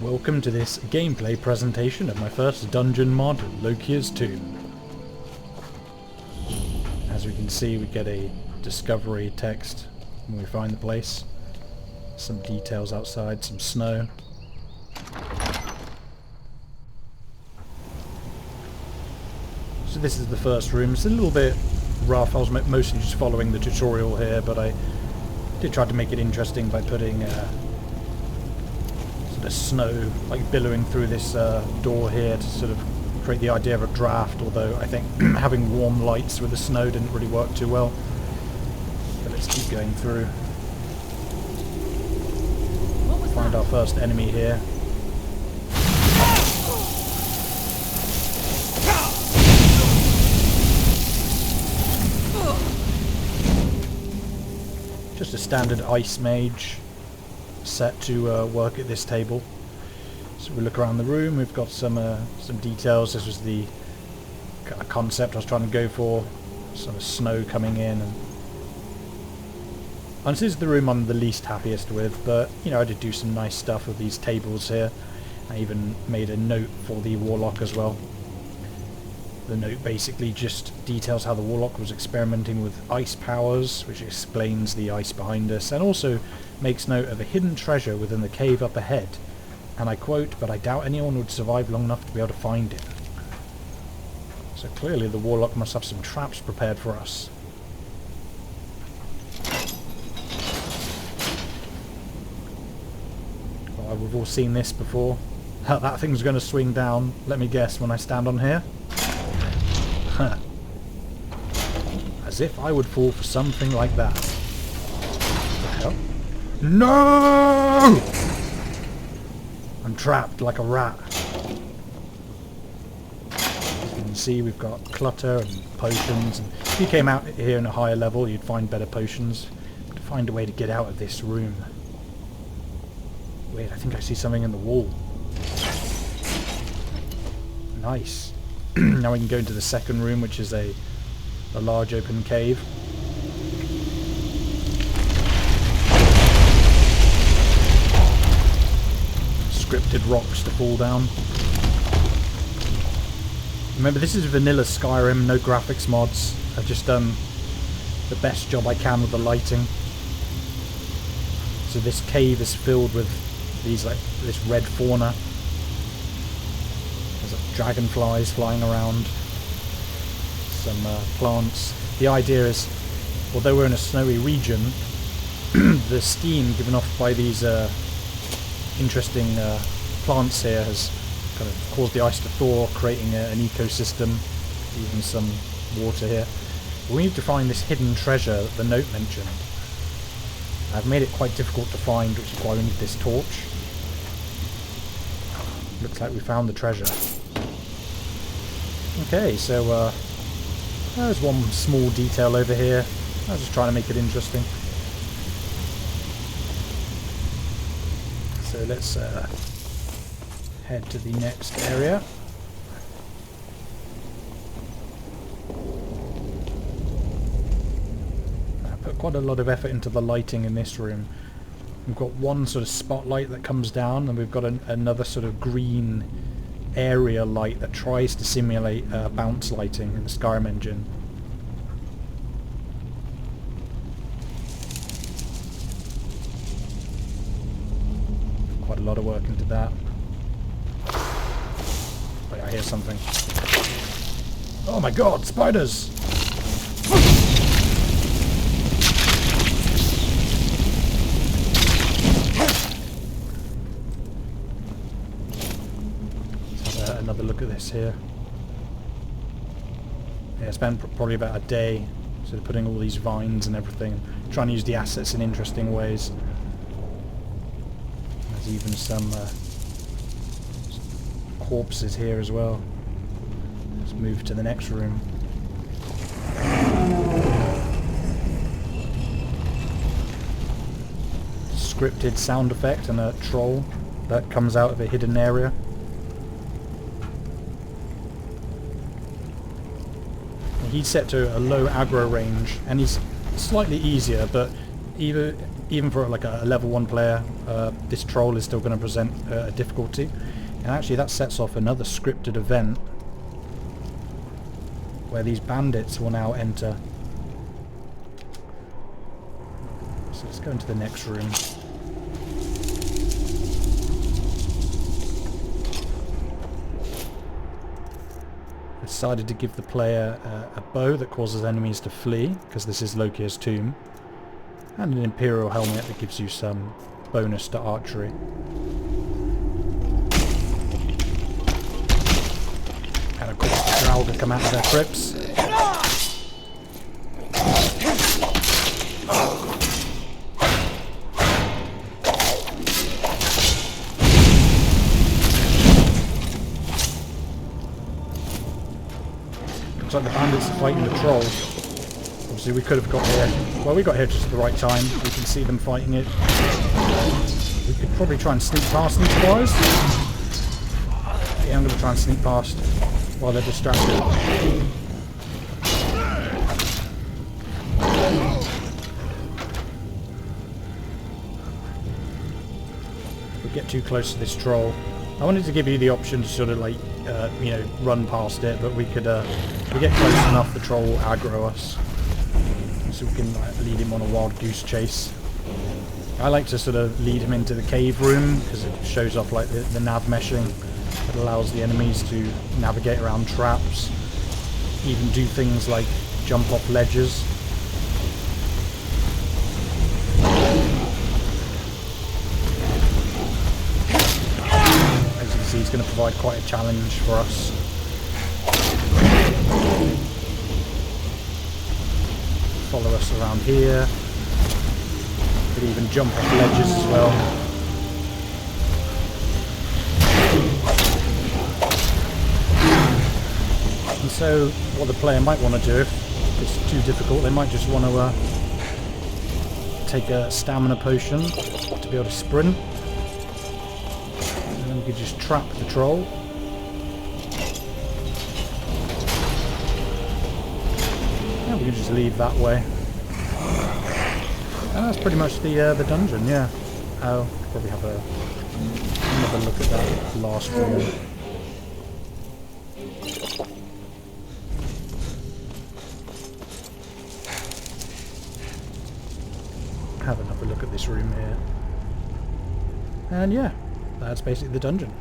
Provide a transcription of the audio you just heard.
Welcome to this gameplay presentation of my first dungeon mod, Lokir's Tomb. As we can see, we get a discovery text when we find the place. Some details outside, some snow. So this is the first room. It's a little bit rough. I was mostly just following the tutorial here, but I did try to make it interesting by putting sort of snow like billowing through this door here to sort of create the idea of a draft, although I think having warm lights with the snow didn't really work too well. But let's keep going through. Find our first enemy here. Just a standard ice mage set to work at this table. So we look around the room. We've got some details. This was the concept I was trying to go for. Some snow coming in, and this is the room I'm the least happiest with. But you know, I did do some nice stuff with these tables here. I even made a note for the warlock as well. The note basically just details how the warlock was experimenting with ice powers, which explains the ice behind us, and also makes note of a hidden treasure within the cave up ahead. And I quote, "But I doubt anyone would survive long enough to be able to find it." So clearly the warlock must have some traps prepared for us. Well, we've all seen this before. That thing's going to swing down, let me guess, when I stand on here. As if I would fall for something like that. What the hell? No! I'm trapped like a rat. As you can see, we've got clutter and potions. And if you came out here in a higher level, you'd find better potions. But to find a way to get out of this room. Wait, I think I see something in the wall. Nice. Now we can go into the second room, which is a large open cave. Scripted rocks to fall down. Remember, this is vanilla Skyrim, no graphics mods. I've just done the best job I can with the lighting. So this cave is filled with this red fauna. Dragonflies flying around, some plants. The idea is, although we're in a snowy region, the steam given off by these interesting plants here has kind of caused the ice to thaw, creating an ecosystem, even some water here. We need to find this hidden treasure that the note mentioned. I've made it quite difficult to find, which is why we need this torch. Looks like we found the treasure. Okay, so there's one small detail over here. I was just trying to make it interesting. So let's head to the next area. I put quite a lot of effort into the lighting in this room. We've got one sort of spotlight that comes down, and we've got another sort of green area light that tries to simulate bounce lighting in the Skyrim engine. Quite a lot of work into that. Wait, I hear something. Oh my god, spiders! Another look at this here. Yeah, I spent probably about a day sort of putting all these vines and everything, trying to use the assets in interesting ways. There's even some corpses here as well. Let's move to the next room. Scripted sound effect and a troll that comes out of a hidden area. He's set to a low aggro range, and he's slightly easier, but even even for like a level 1 player, this troll is still going to present a difficulty. And actually that sets off another scripted event where these bandits will now enter. So let's go into the next room. Decided to give the player a bow that causes enemies to flee, because this is Lokir's tomb, and an Imperial helmet that gives you some bonus to archery. And of course the Draugr come out of their crypts. Looks like the bandits are fighting the troll. Obviously we could have got here. Well, we got here just at the right time. We can see them fighting it. We could probably try and sneak past them twice. Yeah, I'm going to try and sneak past while they're distracted. If we get too close to this troll, I wanted to give you the option to sort of like, you know, run past it, but we could, if we get close enough, the troll will aggro us. So we can like, lead him on a wild goose chase. I like to sort of lead him into the cave room, because it shows off like the nav meshing that allows the enemies to navigate around traps, even do things like jump off ledges. As you can see, he's going to provide quite a challenge for us. Follow us around here. Could even jump off ledges as well. And so what the player might want to do, if it's too difficult, they might just want to take a stamina potion to be able to sprint. And then we could just trap the troll. We can just leave that way. And that's pretty much the dungeon, yeah. I'll probably have another look at that last room. Have another look at this room here. And yeah, that's basically the dungeon.